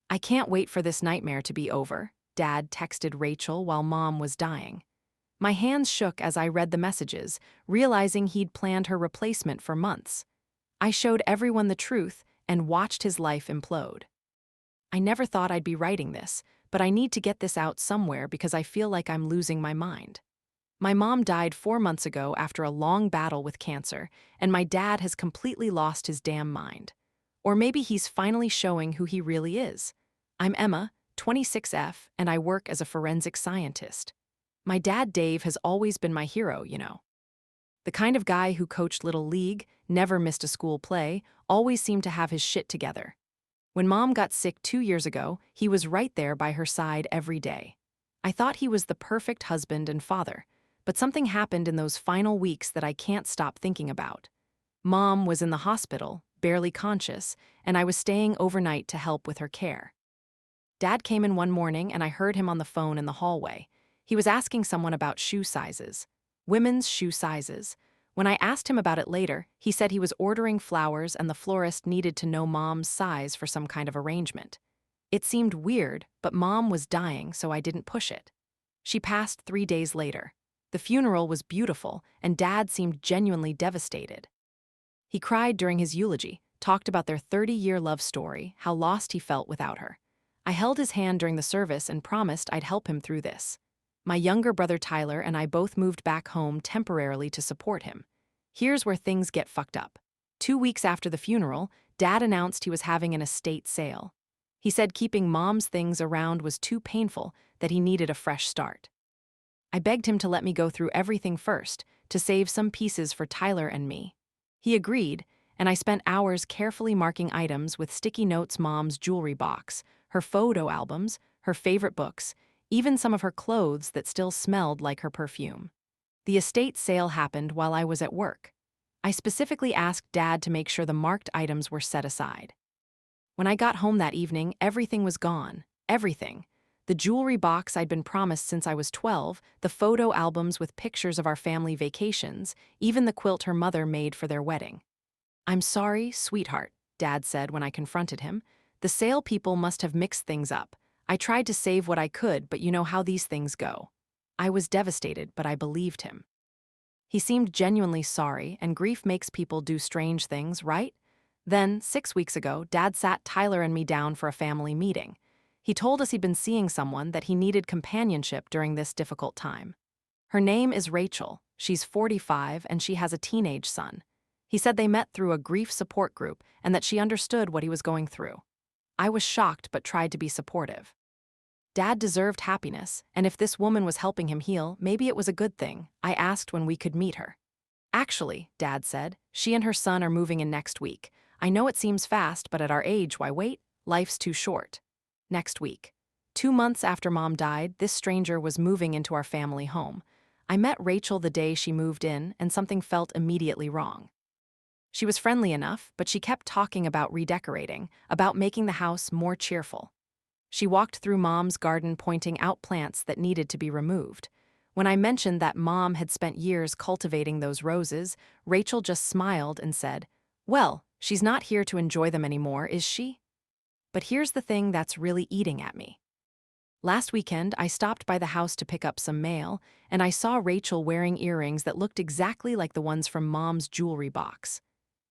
"I can't wait for this nightmare to be over," Dad texted Rachel while Mom was dying. My hands shook as I read the messages, realizing he'd planned her replacement for months. I showed everyone the truth and watched his life implode. I never thought I'd be writing this, but I need to get this out somewhere because I feel like I'm losing my mind. My mom died 4 months ago after a long battle with cancer, and my dad has completely lost his damn mind. Or maybe he's finally showing who he really is. I'm Emma, 26F, and I work as a forensic scientist. My dad, Dave, has always been my hero, you know. The kind of guy who coached Little League, never missed a school play, always seemed to have his shit together. When Mom got sick 2 years ago, he was right there by her side every day. I thought he was the perfect husband and father, but something happened in those final weeks that I can't stop thinking about. Mom was in the hospital, barely conscious, and I was staying overnight to help with her care. Dad came in one morning and I heard him on the phone in the hallway. He was asking someone about shoe sizes. Women's shoe sizes. When I asked him about it later, he said he was ordering flowers and the florist needed to know Mom's size for some kind of arrangement. It seemed weird, but Mom was dying, so I didn't push it. She passed 3 days later. The funeral was beautiful, and Dad seemed genuinely devastated. He cried during his eulogy, talked about their 30-year love story, how lost he felt without her. I held his hand during the service and promised I'd help him through this. My younger brother Tyler and I both moved back home temporarily to support him. Here's where things get fucked up. 2 weeks after the funeral, Dad announced he was having an estate sale. He said keeping Mom's things around was too painful, that he needed a fresh start. I begged him to let me go through everything first, to save some pieces for Tyler and me. He agreed, and I spent hours carefully marking items with sticky notes: Mom's jewelry box, her photo albums, her favorite books, even some of her clothes that still smelled like her perfume. The estate sale happened while I was at work. I specifically asked Dad to make sure the marked items were set aside. When I got home that evening, everything was gone. Everything. The jewelry box I'd been promised since I was 12, the photo albums with pictures of our family vacations, even the quilt her mother made for their wedding. "I'm sorry, sweetheart," Dad said when I confronted him. "The sale people must have mixed things up. I tried to save what I could, but you know how these things go." I was devastated, but I believed him. He seemed genuinely sorry, and grief makes people do strange things, right? Then, 6 weeks ago, Dad sat Tyler and me down for a family meeting. He told us he'd been seeing someone, that he needed companionship during this difficult time. Her name is Rachel. She's 45 and she has a teenage son. He said they met through a grief support group and that she understood what he was going through. I was shocked but tried to be supportive. Dad deserved happiness, and if this woman was helping him heal, maybe it was a good thing. I asked when we could meet her. "Actually," Dad said, "she and her son are moving in next week. I know it seems fast, but at our age, why wait? Life's too short." Next week. 2 months after Mom died, this stranger was moving into our family home. I met Rachel the day she moved in, and something felt immediately wrong. She was friendly enough, but she kept talking about redecorating, about making the house more cheerful. She walked through Mom's garden pointing out plants that needed to be removed. When I mentioned that Mom had spent years cultivating those roses, Rachel just smiled and said, "Well, she's not here to enjoy them anymore, is she?" But here's the thing that's really eating at me. Last weekend, I stopped by the house to pick up some mail, and I saw Rachel wearing earrings that looked exactly like the ones from Mom's jewelry box.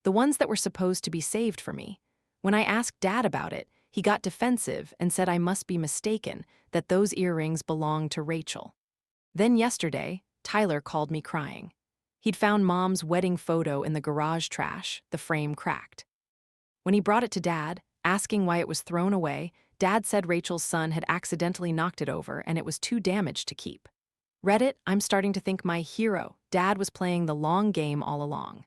The ones that were supposed to be saved for me. When I asked Dad about it, he got defensive and said I must be mistaken, that those earrings belonged to Rachel. Then yesterday, Tyler called me crying. He'd found Mom's wedding photo in the garage trash, the frame cracked. When he brought it to Dad, asking why it was thrown away, Dad said Rachel's son had accidentally knocked it over and it was too damaged to keep. Read it, I'm starting to think my hero, Dad, was playing the long game all along.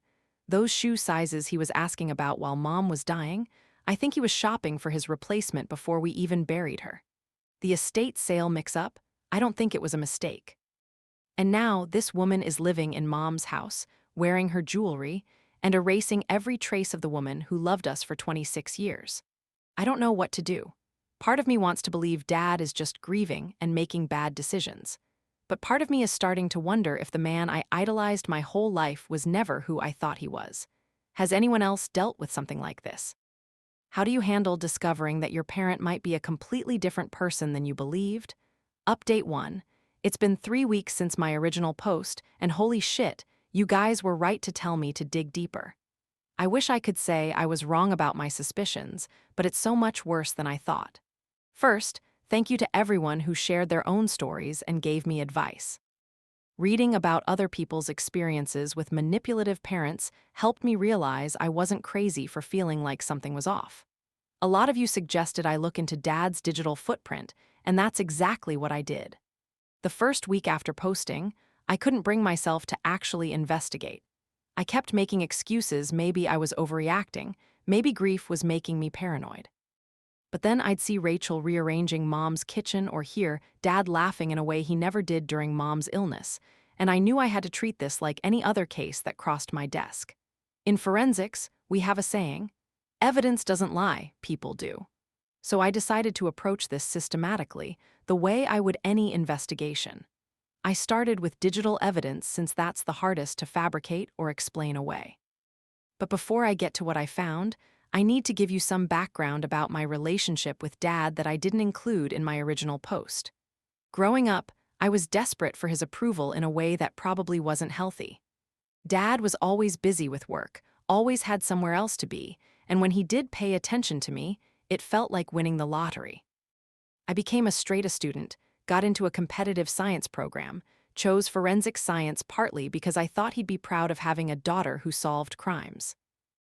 Those shoe sizes he was asking about while Mom was dying, I think he was shopping for his replacement before we even buried her. The estate sale mix-up, I don't think it was a mistake. And now this woman is living in Mom's house, wearing her jewelry, and erasing every trace of the woman who loved us for 26 years. I don't know what to do. Part of me wants to believe Dad is just grieving and making bad decisions. But part of me is starting to wonder if the man I idolized my whole life was never who I thought he was. Has anyone else dealt with something like this? How do you handle discovering that your parent might be a completely different person than you believed? Update 1. It's been 3 weeks since my original post, and holy shit, you guys were right to tell me to dig deeper. I wish I could say I was wrong about my suspicions, but it's so much worse than I thought. First, thank you to everyone who shared their own stories and gave me advice. Reading about other people's experiences with manipulative parents helped me realize I wasn't crazy for feeling like something was off. A lot of you suggested I look into Dad's digital footprint, and that's exactly what I did. The first week after posting, I couldn't bring myself to actually investigate. I kept making excuses. Maybe I was overreacting, maybe grief was making me paranoid. But then I'd see Rachel rearranging Mom's kitchen or hear Dad laughing in a way he never did during Mom's illness, and I knew I had to treat this like any other case that crossed my desk. In forensics, we have a saying, evidence doesn't lie, people do. So I decided to approach this systematically, the way I would any investigation. I started with digital evidence since that's the hardest to fabricate or explain away. But before I get to what I found, I need to give you some background about my relationship with Dad that I didn't include in my original post. Growing up, I was desperate for his approval in a way that probably wasn't healthy. Dad was always busy with work, always had somewhere else to be, and when he did pay attention to me, it felt like winning the lottery. I became a straight-A student, got into a competitive science program, chose forensic science partly because I thought he'd be proud of having a daughter who solved crimes.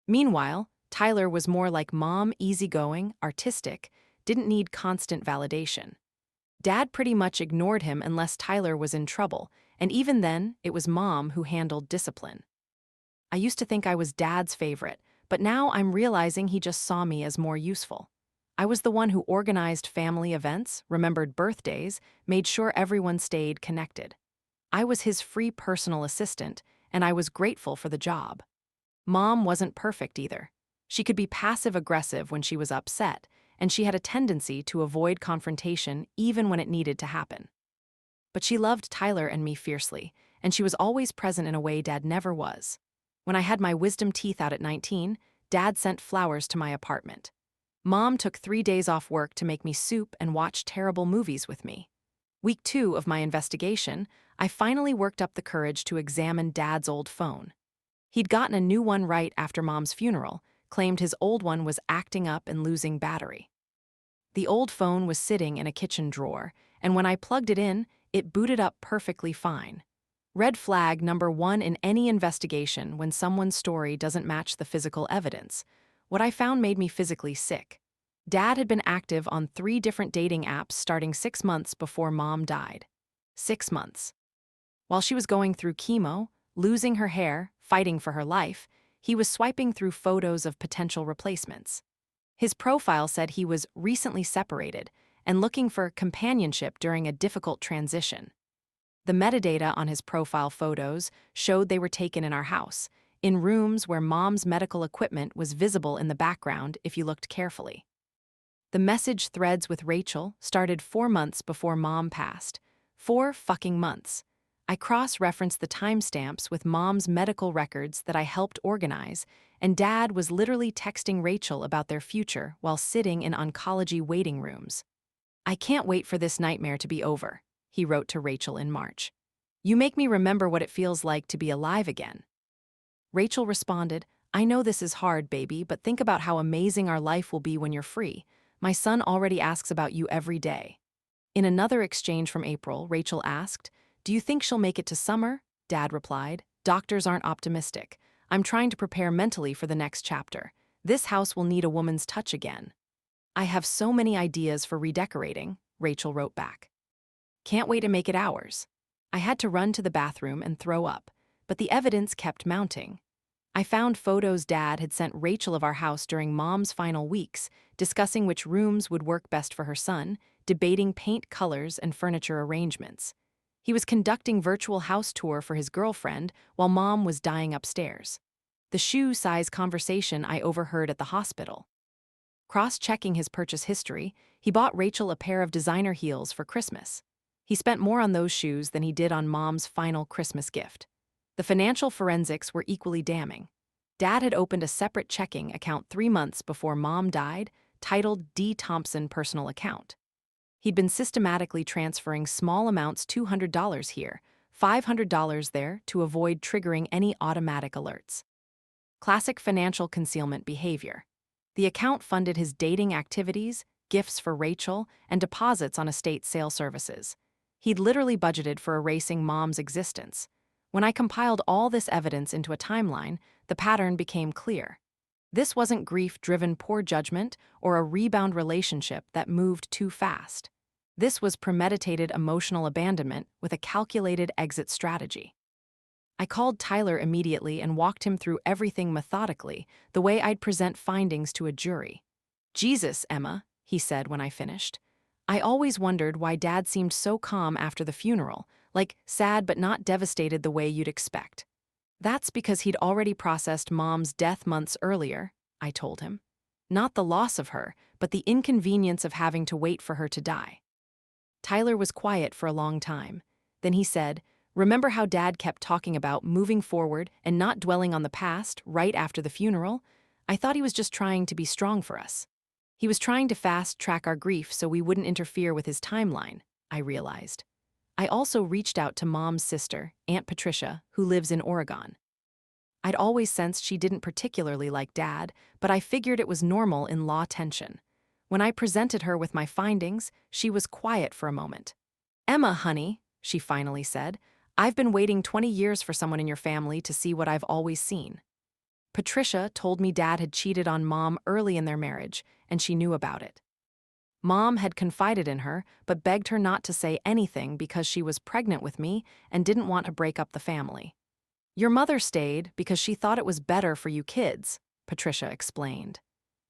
Meanwhile, Tyler was more like Mom, easygoing, artistic, didn't need constant validation. Dad pretty much ignored him unless Tyler was in trouble, and even then, it was Mom who handled discipline. I used to think I was Dad's favorite, but now I'm realizing he just saw me as more useful. I was the one who organized family events, remembered birthdays, made sure everyone stayed connected. I was his free personal assistant, and I was grateful for the job. Mom wasn't perfect either. She could be passive-aggressive when she was upset, and she had a tendency to avoid confrontation even when it needed to happen. But she loved Tyler and me fiercely, and she was always present in a way Dad never was. When I had my wisdom teeth out at 19, Dad sent flowers to my apartment. Mom took 3 days off work to make me soup and watch terrible movies with me. Week 2 of my investigation, I finally worked up the courage to examine Dad's old phone. He'd gotten a new one right after Mom's funeral, claimed his old one was acting up and losing battery. The old phone was sitting in a kitchen drawer, and when I plugged it in, it booted up perfectly fine. Red flag number 1 in any investigation when someone's story doesn't match the physical evidence. What I found made me physically sick. Dad had been active on 3 different dating apps starting 6 months before Mom died. 6 months. While she was going through chemo, losing her hair, fighting for her life, he was swiping through photos of potential replacements. His profile said he was recently separated and looking for companionship during a difficult transition. The metadata on his profile photos showed they were taken in our house, in rooms where Mom's medical equipment was visible in the background if you looked carefully. The message threads with Rachel started 4 months before Mom passed. 4 fucking months. I cross-referenced the timestamps with Mom's medical records that I helped organize, and Dad was literally texting Rachel about their future while sitting in oncology waiting rooms. "I can't wait for this nightmare to be over," he wrote to Rachel in March. "You make me remember what it feels like to be alive again." Rachel responded, "I know this is hard, baby, but think about how amazing our life will be when you're free. My son already asks about you every day." In another exchange from April, Rachel asked, "Do you think she'll make it to summer?" Dad replied, "Doctors aren't optimistic. I'm trying to prepare mentally for the next chapter. This house will need a woman's touch again." "I have so many ideas for redecorating," Rachel wrote back. "Can't wait to make it ours." I had to run to the bathroom and throw up, but the evidence kept mounting. I found photos Dad had sent Rachel of our house during Mom's final weeks, discussing which rooms would work best for her son, debating paint colors and furniture arrangements. He was conducting virtual house tour for his girlfriend while Mom was dying upstairs. The shoe size conversation I overheard at the hospital. Cross-checking his purchase history, he bought Rachel a pair of designer heels for Christmas. He spent more on those shoes than he did on Mom's final Christmas gift. The financial forensics were equally damning. Dad had opened a separate checking account 3 months before Mom died, titled D. Thompson Personal Account. He'd been systematically transferring small amounts, $200 here, $500 there, to avoid triggering any automatic alerts. Classic financial concealment behavior. The account funded his dating activities, gifts for Rachel, and deposits on estate sale services. He'd literally budgeted for erasing Mom's existence. When I compiled all this evidence into a timeline, the pattern became clear. This wasn't grief-driven poor judgment or a rebound relationship that moved too fast. This was premeditated emotional abandonment with a calculated exit strategy. I called Tyler immediately and walked him through everything methodically, the way I'd present findings to a jury. "Jesus, Emma," he said when I finished. "I always wondered why Dad seemed so calm after the funeral, like sad but not devastated the way you'd expect." "That's because he'd already processed Mom's death months earlier," I told him. "Not the loss of her, but the inconvenience of having to wait for her to die." Tyler was quiet for a long time. Then he said, "Remember how Dad kept talking about moving forward and not dwelling on the past right after the funeral? I thought he was just trying to be strong for us. He was trying to fast-track our grief so we wouldn't interfere with his timeline," I realized. I also reached out to Mom's sister, Aunt Patricia, who lives in Oregon. I'd always sensed she didn't particularly like Dad, but I figured it was normal in law tension. When I presented her with my findings, she was quiet for a moment. "Emma, honey," she finally said, "I've been waiting 20 years for someone in your family to see what I've always seen." Patricia told me Dad had cheated on Mom early in their marriage, and she knew about it. Mom had confided in her, but begged her not to say anything because she was pregnant with me and didn't want to break up the family. "Your mother stayed because she thought it was better for you kids," Patricia explained.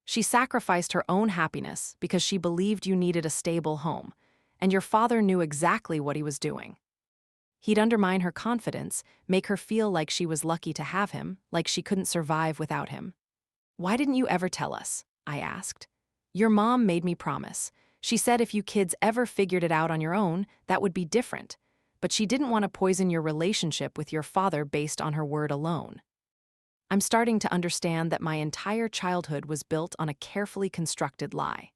"She sacrificed her own happiness because she believed you needed a stable home, and your father knew exactly what he was doing. He'd undermine her confidence, make her feel like she was lucky to have him, like she couldn't survive without him." "Why didn't you ever tell us?" I asked. "Your mom made me promise. She said if you kids ever figured it out on your own, that would be different. But she didn't want to poison your relationship with your father based on her word alone." I'm starting to understand that my entire childhood was built on a carefully constructed lie.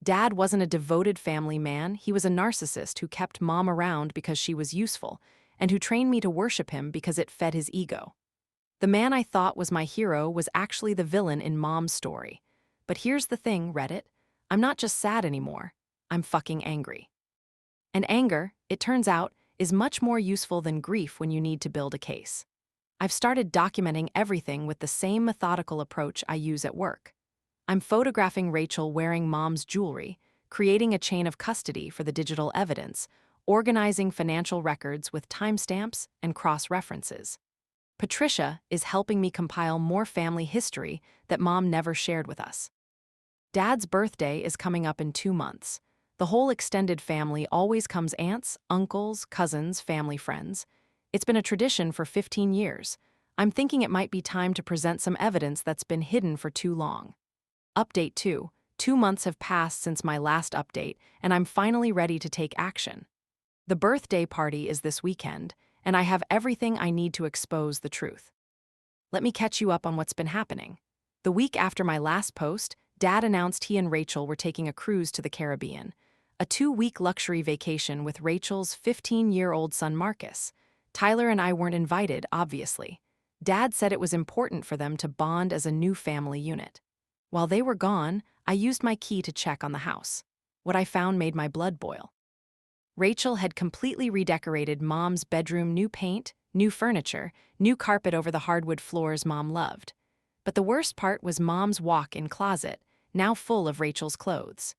Dad wasn't a devoted family man, he was a narcissist who kept Mom around because she was useful, and who trained me to worship him because it fed his ego. The man I thought was my hero was actually the villain in Mom's story. But here's the thing, Reddit. I'm not just sad anymore. I'm fucking angry. And anger, it turns out, is much more useful than grief when you need to build a case. I've started documenting everything with the same methodical approach I use at work. I'm photographing Rachel wearing Mom's jewelry, creating a chain of custody for the digital evidence, organizing financial records with timestamps and cross-references. Patricia is helping me compile more family history that Mom never shared with us. Dad's birthday is coming up in 2 months. The whole extended family always comes: aunts, uncles, cousins, family friends. It's been a tradition for 15 years. I'm thinking it might be time to present some evidence that's been hidden for too long. Update 2. 2 months have passed since my last update, and I'm finally ready to take action. The birthday party is this weekend, and I have everything I need to expose the truth. Let me catch you up on what's been happening. The week after my last post, Dad announced he and Rachel were taking a cruise to the Caribbean, a 2-week luxury vacation with Rachel's 15-year-old son Marcus. Tyler and I weren't invited, obviously. Dad said it was important for them to bond as a new family unit. While they were gone, I used my key to check on the house. What I found made my blood boil. Rachel had completely redecorated Mom's bedroom: new paint, new furniture, new carpet over the hardwood floors Mom loved. But the worst part was Mom's walk-in closet, now full of Rachel's clothes.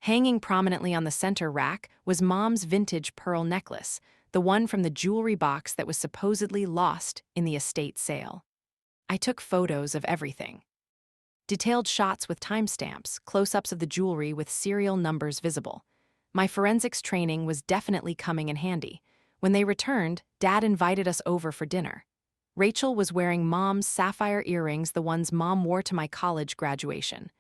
Hanging prominently on the center rack was Mom's vintage pearl necklace, the one from the jewelry box that was supposedly lost in the estate sale. I took photos of everything. Detailed shots with timestamps, close-ups of the jewelry with serial numbers visible. My forensics training was definitely coming in handy. When they returned, Dad invited us over for dinner. Rachel was wearing Mom's sapphire earrings, the ones Mom wore to my college graduation.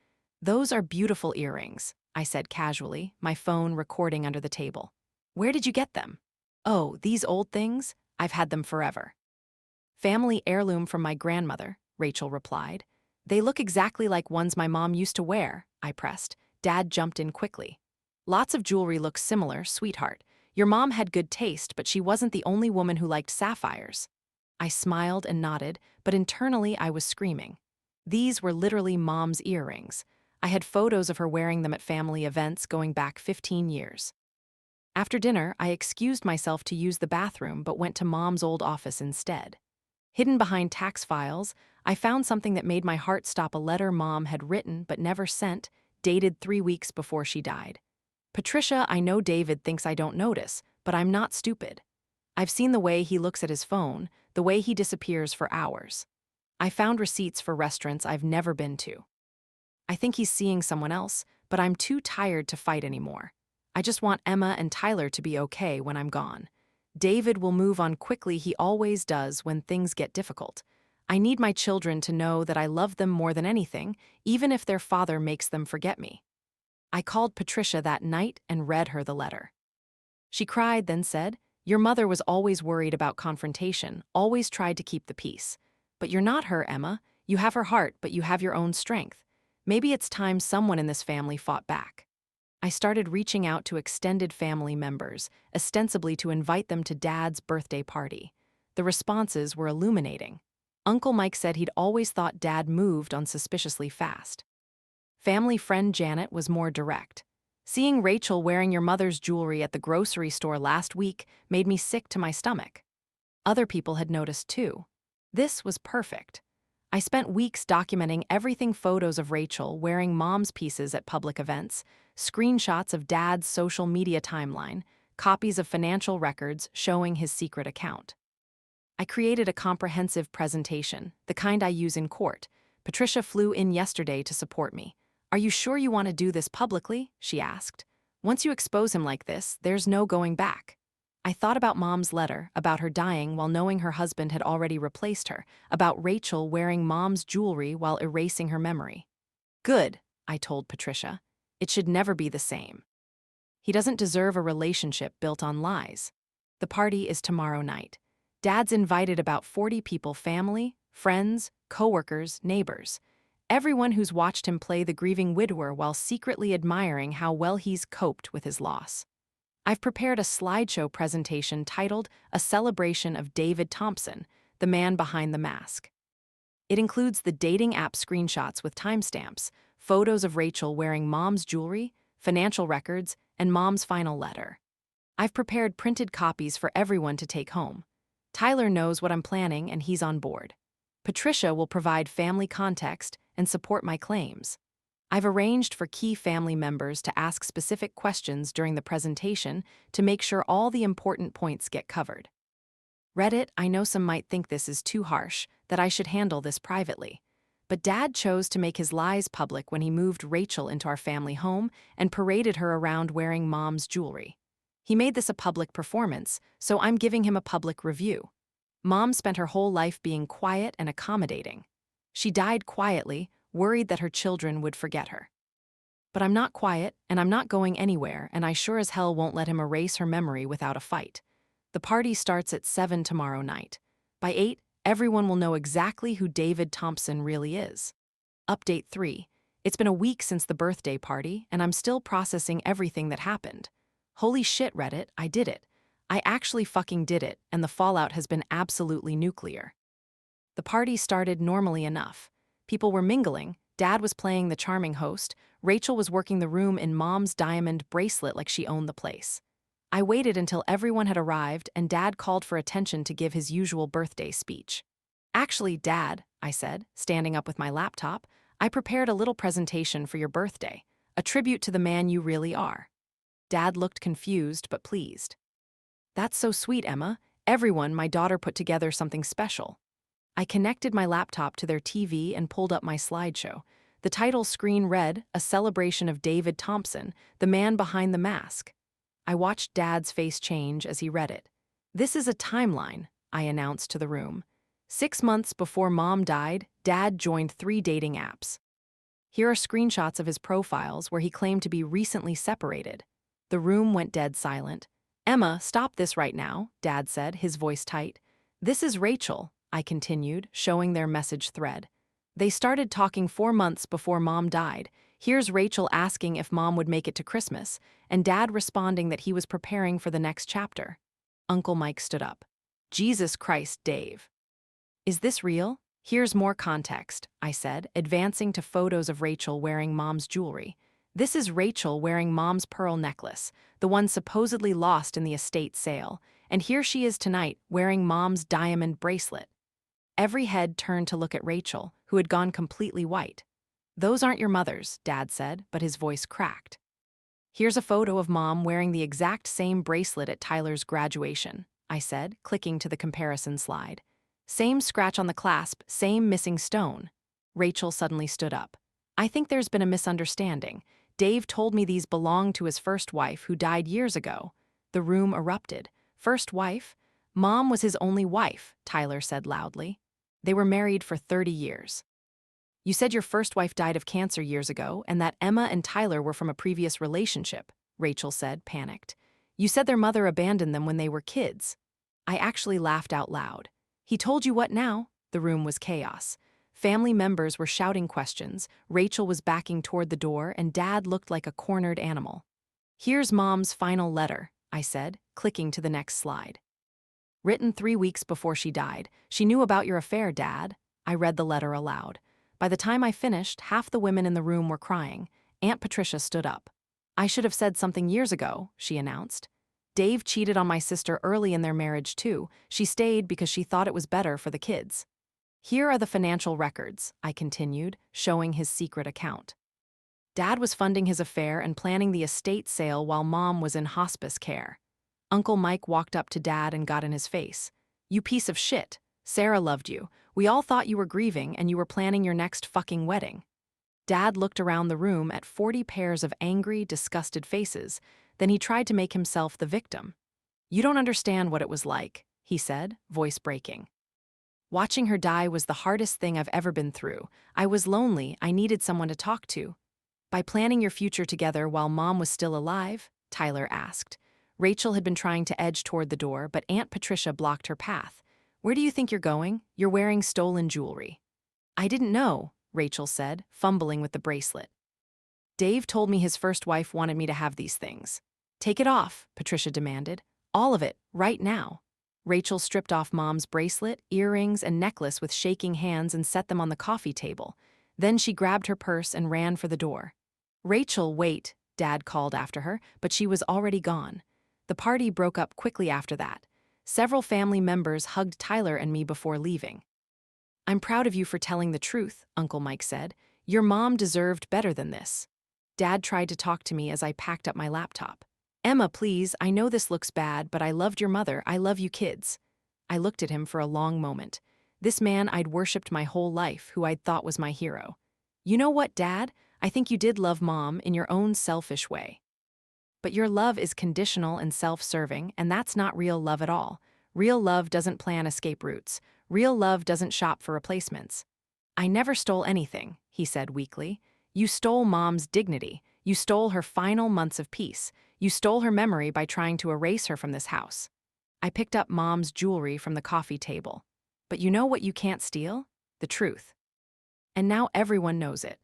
"Those are beautiful earrings," I said casually, my phone recording under the table. "Where did you get them?" "Oh, these old things? I've had them forever. Family heirloom from my grandmother. Rachel replied. They look exactly like ones my mom used to wear, I pressed. Dad jumped in quickly. Lots of jewelry looks similar, sweetheart. Your mom had good taste, but she wasn't the only woman who liked sapphires. I smiled and nodded, but internally I was screaming. These were literally mom's earrings. I had photos of her wearing them at family events going back 15 years. After dinner, I excused myself to use the bathroom but went to mom's old office instead. Hidden behind tax files, I found something that made my heart stop: a letter mom had written but never sent, dated 3 weeks before she died. Patricia, I know David thinks I don't notice, but I'm not stupid. I've seen the way he looks at his phone, the way he disappears for hours. I found receipts for restaurants I've never been to. I think he's seeing someone else, but I'm too tired to fight anymore. I just want Emma and Tyler to be okay when I'm gone. David will move on quickly, he always does when things get difficult. I need my children to know that I love them more than anything, even if their father makes them forget me. I called Patricia that night and read her the letter. She cried, then said, "Your mother was always worried about confrontation, always tried to keep the peace. But you're not her, Emma. You have her heart, but you have your own strength. Maybe it's time someone in this family fought back." I started reaching out to extended family members, ostensibly to invite them to Dad's birthday party. The responses were illuminating. Uncle Mike said he'd always thought Dad moved on suspiciously fast. Family friend Janet was more direct. "Seeing Rachel wearing your mother's jewelry at the grocery store last week made me sick to my stomach." Other people had noticed too. This was perfect. I spent weeks documenting everything: photos of Rachel wearing mom's pieces at public events, screenshots of Dad's social media timeline, copies of financial records showing his secret account. I created a comprehensive presentation, the kind I use in court. Patricia flew in yesterday to support me. "Are you sure you want to do this publicly?" she asked. "Once you expose him like this, there's no going back." I thought about mom's letter, about her dying while knowing her husband had already replaced her, about Rachel wearing mom's jewelry while erasing her memory. "Good," I told Patricia. "It should never be the same. He doesn't deserve a relationship built on lies." The party is tomorrow night. Dad's invited about 40 people: family, friends, coworkers, neighbors. Everyone who's watched him play the grieving widower while secretly admiring how well he's coped with his loss. I've prepared a slideshow presentation titled "A Celebration of David Thompson, the Man Behind the Mask." It includes the dating app screenshots with timestamps, photos of Rachel wearing mom's jewelry, financial records, and mom's final letter. I've prepared printed copies for everyone to take home. Tyler knows what I'm planning and he's on board. Patricia will provide family context and support my claims. I've arranged for key family members to ask specific questions during the presentation to make sure all the important points get covered. Reddit, I know some might think this is too harsh, that I should handle this privately. But Dad chose to make his lies public when he moved Rachel into our family home and paraded her around wearing mom's jewelry. He made this a public performance, so I'm giving him a public review. Mom spent her whole life being quiet and accommodating. She died quietly, worried that her children would forget her. But I'm not quiet, and I'm not going anywhere, and I sure as hell won't let him erase her memory without a fight. The party starts at 7 tomorrow night. By 8, everyone will know exactly who David Thompson really is. Update 3. It's been a week since the birthday party, and I'm still processing everything that happened. Holy shit, Reddit, I did it. I actually fucking did it, and the fallout has been absolutely nuclear. The party started normally enough. People were mingling, Dad was playing the charming host, Rachel was working the room in mom's diamond bracelet like she owned the place. I waited until everyone had arrived and Dad called for attention to give his usual birthday speech. "Actually, Dad," I said, standing up with my laptop, "I prepared a little presentation for your birthday, a tribute to the man you really are." Dad looked confused but pleased. "That's so sweet, Emma. Everyone, my daughter put together something special." I connected my laptop to their TV and pulled up my slideshow. The title screen read, "A Celebration of David Thompson, the Man Behind the Mask." I watched Dad's face change as he read it. "This is a timeline," I announced to the room. 6 months before Mom died, Dad joined 3 dating apps. Here are screenshots of his profiles where he claimed to be recently separated. The room went dead silent. "Emma, stop this right now," Dad said, his voice tight. "This is Rachel," I continued, showing their message thread. They started talking 4 months before Mom died. Here's Rachel asking if Mom would make it to Christmas, and Dad responding that he was preparing for the next chapter. Uncle Mike stood up. Jesus Christ, Dave. Is this real? Here's more context, I said, advancing to photos of Rachel wearing Mom's jewelry. This is Rachel wearing Mom's pearl necklace, the one supposedly lost in the estate sale, and here she is tonight wearing Mom's diamond bracelet. Every head turned to look at Rachel, who had gone completely white. Those aren't your mother's, Dad said, but his voice cracked. Here's a photo of Mom wearing the exact same bracelet at Tyler's graduation, I said, clicking to the comparison slide. Same scratch on the clasp, same missing stone. Rachel suddenly stood up. I think there's been a misunderstanding. Dave told me these belonged to his first wife who died years ago. The room erupted. First wife? Mom was his only wife, Tyler said loudly. They were married for 30 years. You said your first wife died of cancer years ago and that Emma and Tyler were from a previous relationship, Rachel said, panicked. You said their mother abandoned them when they were kids. I actually laughed out loud. He told you what now? The room was chaos. Family members were shouting questions, Rachel was backing toward the door, and Dad looked like a cornered animal. Here's Mom's final letter, I said, clicking to the next slide. Written 3 weeks before she died. She knew about your affair, Dad. I read the letter aloud. By the time I finished, half the women in the room were crying. Aunt Patricia stood up. I should have said something years ago, she announced. Dave cheated on my sister early in their marriage, too. She stayed because she thought it was better for the kids. Here are the financial records, I continued, showing his secret account. Dad was funding his affair and planning the estate sale while Mom was in hospice care. Uncle Mike walked up to Dad and got in his face. You piece of shit. Sarah loved you. We all thought you were grieving and you were planning your next fucking wedding. Dad looked around the room at 40 pairs of angry, disgusted faces. Then he tried to make himself the victim. You don't understand what it was like, he said, voice breaking. Watching her die was the hardest thing I've ever been through. I was lonely, I needed someone to talk to. By planning your future together while Mom was still alive? Tyler asked. Rachel had been trying to edge toward the door, but Aunt Patricia blocked her path. Where do you think you're going? You're wearing stolen jewelry. I didn't know, Rachel said, fumbling with the bracelet. Dave told me his first wife wanted me to have these things. Take it off, Patricia demanded. All of it, right now. Rachel stripped off Mom's bracelet, earrings, and necklace with shaking hands and set them on the coffee table. Then she grabbed her purse and ran for the door. Rachel, wait, Dad called after her, but she was already gone. The party broke up quickly after that. Several family members hugged Tyler and me before leaving. I'm proud of you for telling the truth, Uncle Mike said. Your mom deserved better than this. Dad tried to talk to me as I packed up my laptop. Emma, please, I know this looks bad, but I loved your mother. I love you kids. I looked at him for a long moment. This man I'd worshipped my whole life, who I'd thought was my hero. You know what, Dad? I think you did love Mom in your own selfish way. But your love is conditional and self-serving, and that's not real love at all. Real love doesn't plan escape routes. Real love doesn't shop for replacements. I never stole anything, he said weakly. You stole Mom's dignity. You stole her final months of peace. You stole her memory by trying to erase her from this house. I picked up Mom's jewelry from the coffee table. But you know what you can't steal? The truth. And now everyone knows it.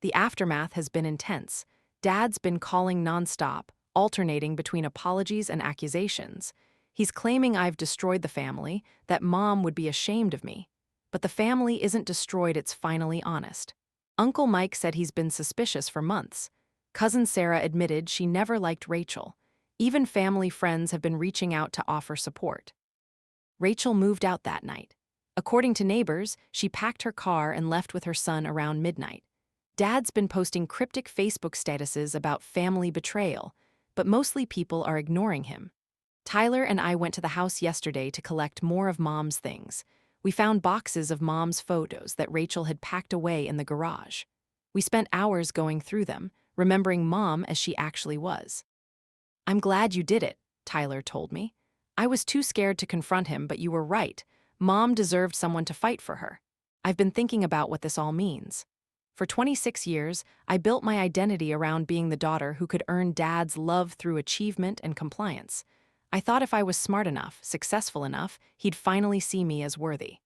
The aftermath has been intense. Dad's been calling nonstop, alternating between apologies and accusations. He's claiming I've destroyed the family, that Mom would be ashamed of me. But the family isn't destroyed, it's finally honest. Uncle Mike said he's been suspicious for months. Cousin Sarah admitted she never liked Rachel. Even family friends have been reaching out to offer support. Rachel moved out that night. According to neighbors, she packed her car and left with her son around midnight. Dad's been posting cryptic Facebook statuses about family betrayal, but mostly people are ignoring him. Tyler and I went to the house yesterday to collect more of Mom's things. We found boxes of Mom's photos that Rachel had packed away in the garage. We spent hours going through them, remembering Mom as she actually was. I'm glad you did it, Tyler told me. I was too scared to confront him, but you were right. Mom deserved someone to fight for her. I've been thinking about what this all means. For 26 years, I built my identity around being the daughter who could earn Dad's love through achievement and compliance. I thought if I was smart enough, successful enough, he'd finally see me as worthy.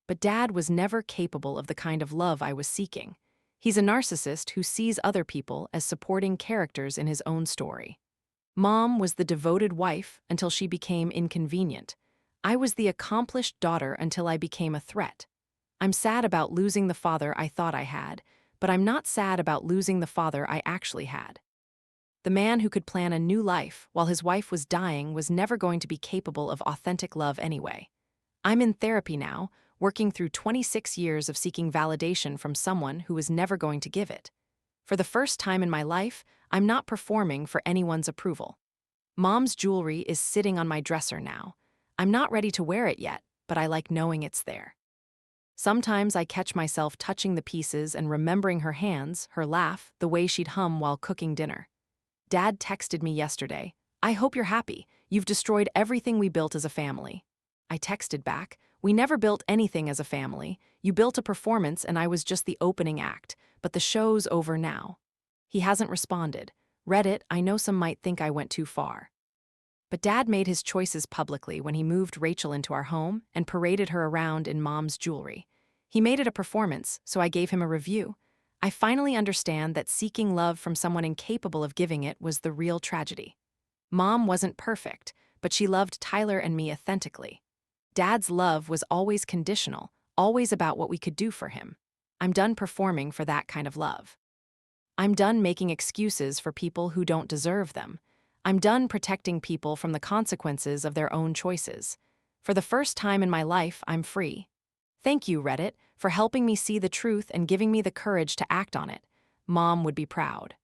But Dad was never capable of the kind of love I was seeking. He's a narcissist who sees other people as supporting characters in his own story. Mom was the devoted wife until she became inconvenient. I was the accomplished daughter until I became a threat. I'm sad about losing the father I thought I had, but I'm not sad about losing the father I actually had. The man who could plan a new life while his wife was dying was never going to be capable of authentic love anyway. I'm in therapy now, working through 26 years of seeking validation from someone who was never going to give it. For the first time in my life, I'm not performing for anyone's approval. Mom's jewelry is sitting on my dresser now. I'm not ready to wear it yet, but I like knowing it's there. Sometimes I catch myself touching the pieces and remembering her hands, her laugh, the way she'd hum while cooking dinner. Dad texted me yesterday, "I hope you're happy. You've destroyed everything we built as a family." I texted back, "We never built anything as a family. You built a performance and I was just the opening act, but the show's over now." He hasn't responded. Read it, I know some might think I went too far. But Dad made his choices publicly when he moved Rachel into our home and paraded her around in Mom's jewelry. He made it a performance, so I gave him a review. I finally understand that seeking love from someone incapable of giving it was the real tragedy. Mom wasn't perfect, but she loved Tyler and me authentically. Dad's love was always conditional, always about what we could do for him. I'm done performing for that kind of love. I'm done making excuses for people who don't deserve them. I'm done protecting people from the consequences of their own choices. For the first time in my life, I'm free. Thank you, Reddit, for helping me see the truth and giving me the courage to act on it. Mom would be proud.